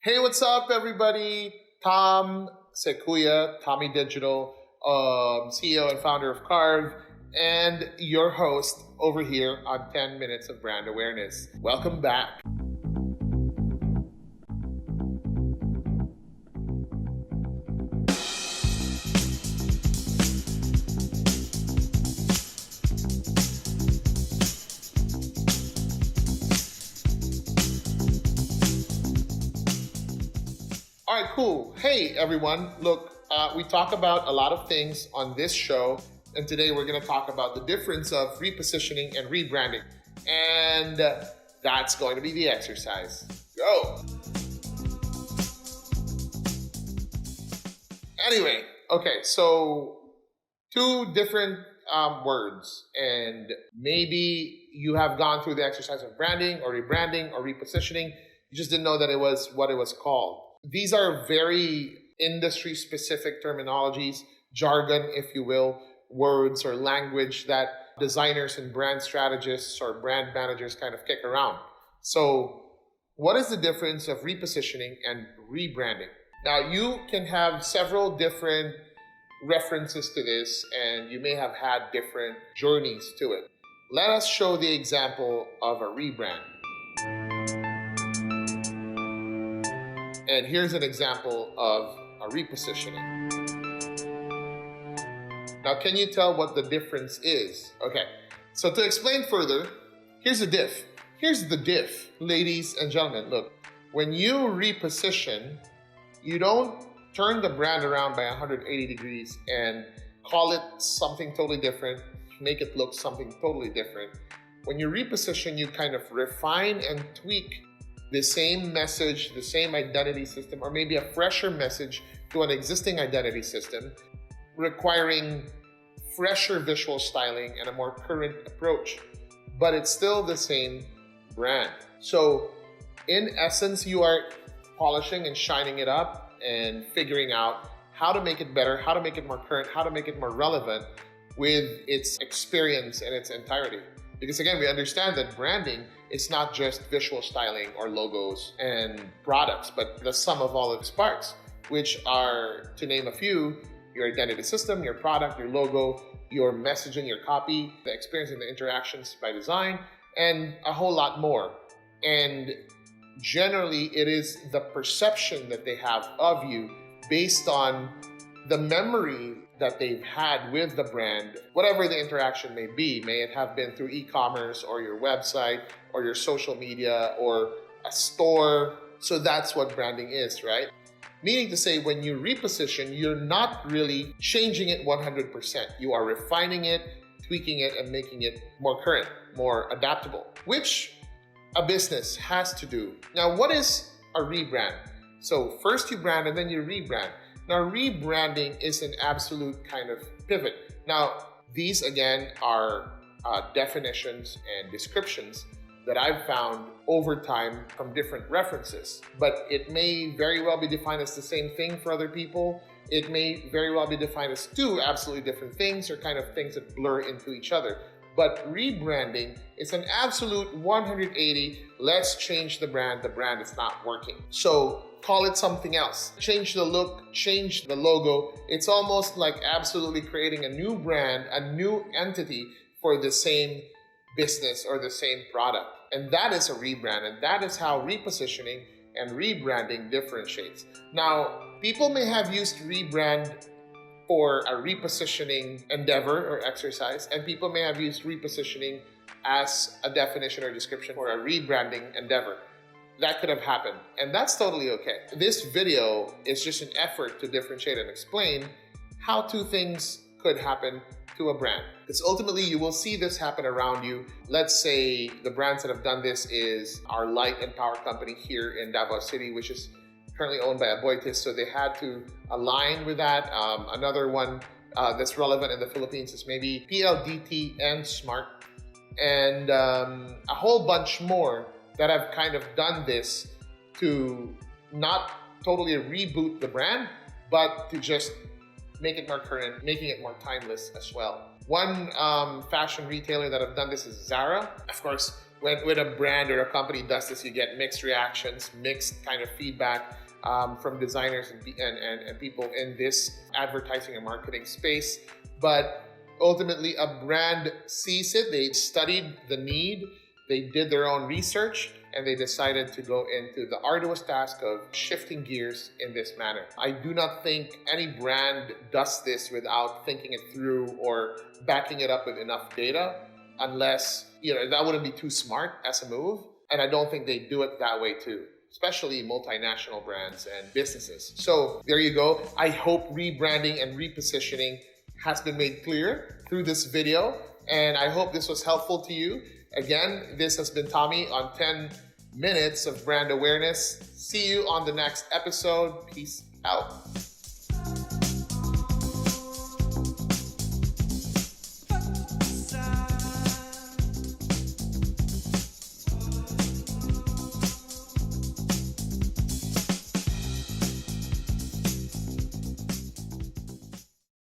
Hey, what's up, everybody? Tom Sekuya, Tommy Digital, CEO and founder of Carve, and your host over here on 10 Minutes of Brand Awareness. Welcome back. All right, cool. Hey, everyone. Look, we talk about a lot of things on this show, and today we're going to talk about the difference of repositioning and rebranding. And that's going to be the exercise. Go. Anyway, okay, so two different words, and maybe you have gone through the exercise of branding or rebranding or repositioning. You just didn't know that it was what it was called. These are very industry-specific terminologies, jargon, if you will, words or language that designers and brand strategists or brand managers kind of kick around. So what is the difference of repositioning and rebranding? Now, you can have several different references to this, and you may have had different journeys to it. Let us show the example of a rebrand. And here's an example of a repositioning. Now, can you tell what the difference is? Okay, so to explain further, here's the diff. Here's the diff, ladies and gentlemen. Look, when you reposition, you don't turn the brand around by 180 degrees and call it something totally different, make it look something totally different. When you reposition, you kind of refine and tweak the same message, the same identity system, or maybe a fresher message to an existing identity system, requiring fresher visual styling and a more current approach. But it's still the same brand. So in essence, you are polishing and shining it up and figuring out how to make it better, how to make it more current, how to make it more relevant with its experience in its entirety. Because again, we understand that branding is not just visual styling or logos and products, but the sum of all its parts, which are, to name a few, your identity system, your product, your logo, your messaging, your copy, the experience and the interactions by design, and a whole lot more. And generally, it is the perception that they have of you based on the memory that they've had with the brand, whatever the interaction may be. May it have been through e-commerce or your website or your social media or a store. So that's what branding is, right? Meaning to say, when you reposition, you're not really changing it 100%. You are refining it, tweaking it, and making it more current, more adaptable, which a business has to do. Now, what is a rebrand? So first you brand and then you rebrand. Now, rebranding is an absolute kind of pivot. Now, these again are definitions and descriptions that I've found over time from different references. But it may very well be defined as the same thing for other people. It may very well be defined as two absolutely different things or kind of things that blur into each other. But rebranding is an absolute 180, let's change the brand is not working. So call it something else. Change the look, change the logo. It's almost like absolutely creating a new brand, a new entity for the same business or the same product. And that is a rebrand, and that is how repositioning and rebranding differentiates. Now, people may have used rebrand for a repositioning endeavor or exercise, and people may have used repositioning as a definition or description for a rebranding endeavor. That could have happened, and that's totally okay. This video is just an effort to differentiate and explain how two things could happen to a brand. Because ultimately, you will see this happen around you. Let's say the brands that have done this is our light and power company here in Davao City, which is currently owned by Aboitiz, so they had to align with that. Another one that's relevant in the Philippines is maybe PLDT and Smart, and a whole bunch more that have kind of done this to not totally reboot the brand, but to just make it more current, making it more timeless as well. One fashion retailer that have done this is Zara. Of course, when a brand or a company does this, you get mixed reactions, mixed kind of feedback from designers and people in this advertising and marketing space. But ultimately, a brand sees it, they studied the need, they did their own research, and they decided to go into the arduous task of shifting gears in this manner. I do not think any brand does this without thinking it through or backing it up with enough data, unless, that wouldn't be too smart as a move. And I don't think they do it that way too, especially multinational brands and businesses. So there you go. I hope rebranding and repositioning has been made clear through this video, and I hope this was helpful to you. Again, this has been Tommy on 10 minutes of brand awareness. See you on the next episode. Peace out.